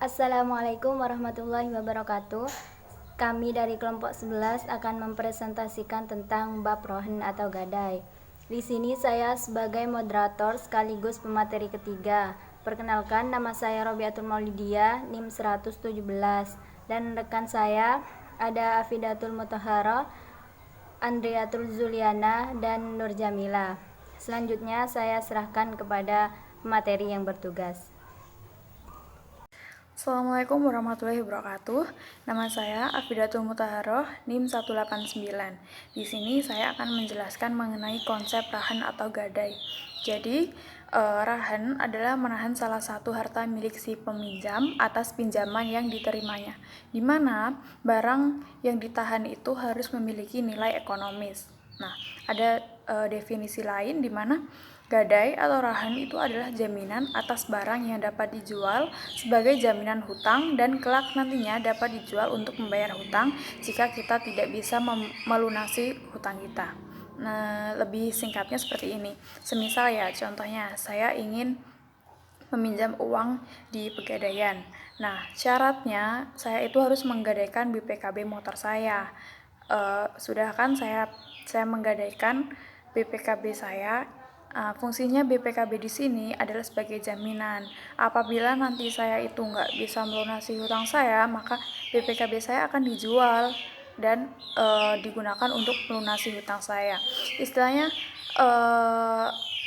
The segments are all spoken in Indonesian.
Assalamualaikum warahmatullahi wabarakatuh. Kami dari kelompok 11 akan mempresentasikan tentang bab rohen atau gadai. Di sini saya sebagai moderator sekaligus pemateri ketiga. Perkenalkan, nama saya Robiatul Maulidia, NIM 117, dan rekan saya ada Afidatul Mutahara, Andriatul Zuliana, dan Nur Jamila. Selanjutnya saya serahkan kepada pemateri yang bertugas. Assalamualaikum warahmatullahi wabarakatuh. Nama saya Afidatul Mutaharoh, NIM 189. Di sini saya akan menjelaskan mengenai konsep rahan atau gadai. Jadi, rahan adalah menahan salah satu harta milik si peminjam atas pinjaman yang diterimanya, di mana barang yang ditahan itu harus memiliki nilai ekonomis. Nah, ada definisi lain di mana gadai atau rahan itu adalah jaminan atas barang yang dapat dijual sebagai jaminan hutang dan kelak nantinya dapat dijual untuk membayar hutang jika kita tidak bisa melunasi hutang kita. Nah, lebih singkatnya seperti ini. Semisal ya, contohnya saya ingin meminjam uang di Pegadaian. Nah, syaratnya saya itu harus menggadaikan BPKB motor saya. Sudah kan saya menggadaikan BPKB saya. Fungsinya BPKB di sini adalah sebagai jaminan. Apabila nanti saya itu nggak bisa melunasi hutang saya, maka BPKB saya akan dijual dan digunakan untuk melunasi hutang saya. Istilahnya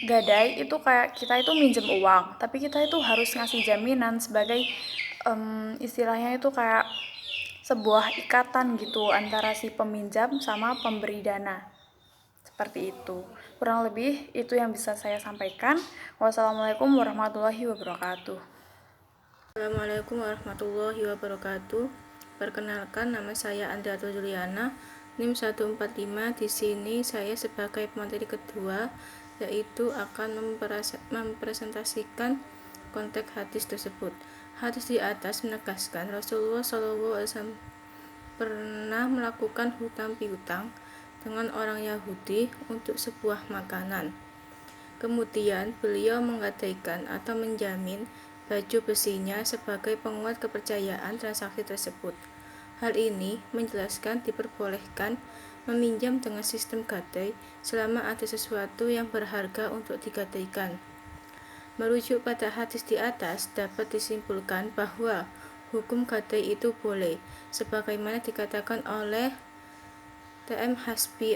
gadai itu kayak kita itu minjem uang, tapi kita itu harus ngasih jaminan sebagai istilahnya itu kayak sebuah ikatan gitu antara si peminjam sama pemberi dana. Seperti itu. Kurang lebih itu yang bisa saya sampaikan. Wassalamualaikum warahmatullahi wabarakatuh. Assalamualaikum warahmatullahi wabarakatuh. Perkenalkan, nama saya Andriatul Juliana, NIM 145. Di sini saya sebagai pemateri kedua, yaitu akan mempresentasikan konteks hadis tersebut. Hadis di atas menegaskan Rasulullah SAW pernah melakukan hutang piutang dengan orang Yahudi untuk sebuah makanan. Kemudian beliau menggadaikan atau menjamin baju besinya sebagai penguat kepercayaan transaksi tersebut. Hal ini menjelaskan diperbolehkan meminjam dengan sistem gadai selama ada sesuatu yang berharga untuk digadaikan. Merujuk pada hadis di atas, dapat disimpulkan bahwa hukum gadai itu boleh, sebagaimana dikatakan oleh T.M. Hasbi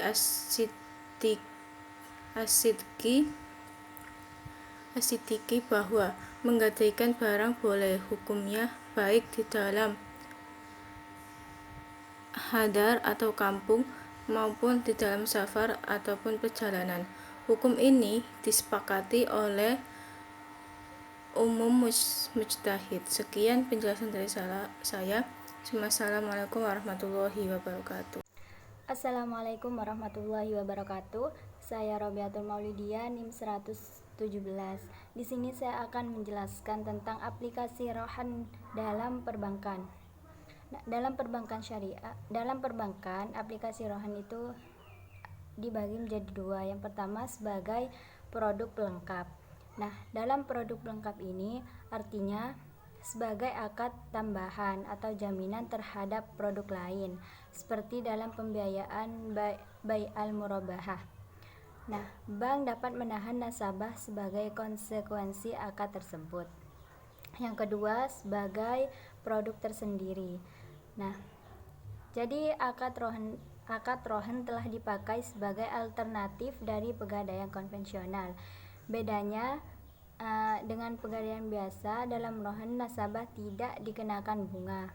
As-Siddiqi bahwa menggadaikan barang boleh hukumnya baik di dalam hadar atau kampung maupun di dalam safar ataupun perjalanan. Hukum ini disepakati oleh umum mujtahid. Sekian penjelasan dari saya. Wassalamualaikum warahmatullahi wabarakatuh. Assalamualaikum warahmatullahi wabarakatuh. Saya Robiatul Maulidia, NIM 117. Di sini saya akan menjelaskan tentang aplikasi rohan dalam perbankan. Nah, dalam perbankan syariah, aplikasi rohan itu dibagi menjadi dua. Yang pertama sebagai produk pelengkap. Nah, dalam produk pelengkap ini artinya sebagai akad tambahan atau jaminan terhadap produk lain, seperti dalam pembiayaan bai'al murabahah. Nah, bank dapat menahan nasabah sebagai konsekuensi akad tersebut. Yang kedua, sebagai produk tersendiri. Nah, jadi akad rohan telah dipakai sebagai alternatif dari pegadaian konvensional. Bedanya dengan pegadaian biasa, dalam rohan nasabah tidak dikenakan bunga.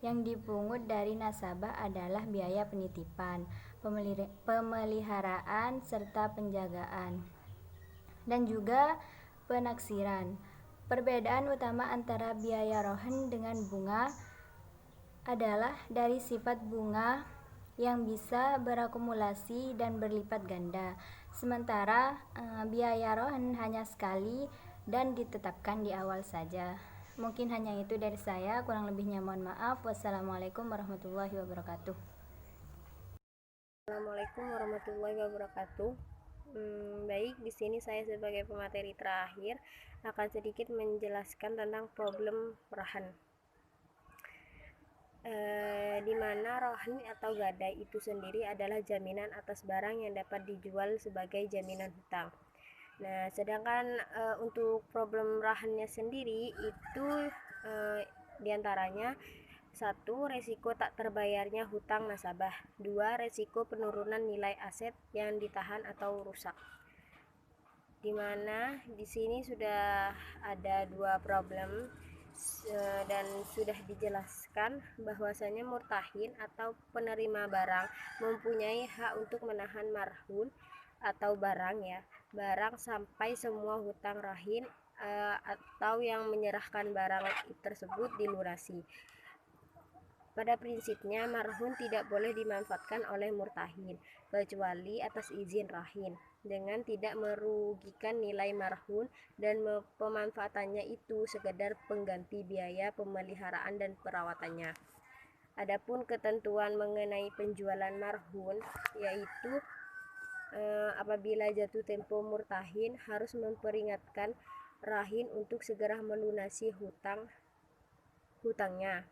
Yang dipungut dari nasabah adalah biaya penitipan, pemeliharaan, serta penjagaan, dan juga penaksiran. Perbedaan utama antara biaya rohan dengan bunga adalah dari sifat bunga yang bisa berakumulasi dan berlipat ganda, sementara biaya rohan hanya sekali dan ditetapkan di awal saja. Mungkin hanya itu dari saya, kurang lebihnya mohon maaf. Wassalamualaikum warahmatullahi wabarakatuh. Assalamualaikum warahmatullahi wabarakatuh. Baik, di sini saya sebagai pemateri terakhir akan sedikit menjelaskan tentang problem rahan. di mana rohin atau gadai itu sendiri adalah jaminan atas barang yang dapat dijual sebagai jaminan hutang. Nah, sedangkan untuk problem rahannya sendiri itu diantaranya: 1. Resiko tak terbayarnya hutang nasabah. 2. Resiko penurunan nilai aset yang ditahan atau rusak. Dimana di sini sudah ada 2 problem dan sudah dijelaskan bahwasanya murtahin atau penerima barang mempunyai hak untuk menahan marhun atau barang sampai semua hutang rahin atau yang menyerahkan barang tersebut dilunasi. Pada prinsipnya, marhun tidak boleh dimanfaatkan oleh murtahin kecuali atas izin rahin dengan tidak merugikan nilai marhun, dan pemanfaatannya itu sekedar pengganti biaya pemeliharaan dan perawatannya. Adapun ketentuan mengenai penjualan marhun yaitu apabila jatuh tempo murtahin harus memperingatkan rahin untuk segera melunasi hutangnya.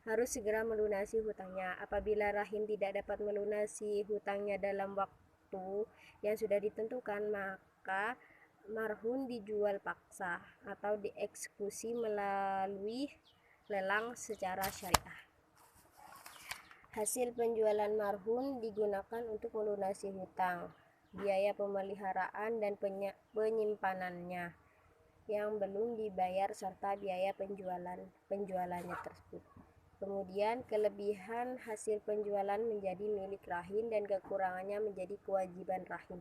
Harus segera melunasi hutangnya. Apabila rahin tidak dapat melunasi hutangnya dalam waktu yang sudah ditentukan, maka marhun dijual paksa atau dieksekusi melalui lelang secara syariah. Hasil penjualan marhun digunakan untuk melunasi hutang, biaya pemeliharaan dan penyimpanannya yang belum dibayar serta biaya penjualannya tersebut. Kemudian kelebihan hasil penjualan menjadi milik rahin dan kekurangannya menjadi kewajiban rahin.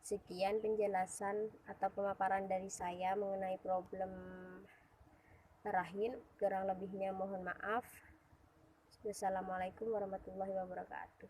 Sekian penjelasan atau pemaparan dari saya mengenai problem rahin. Kurang lebihnya mohon maaf. Wassalamualaikum warahmatullahi wabarakatuh.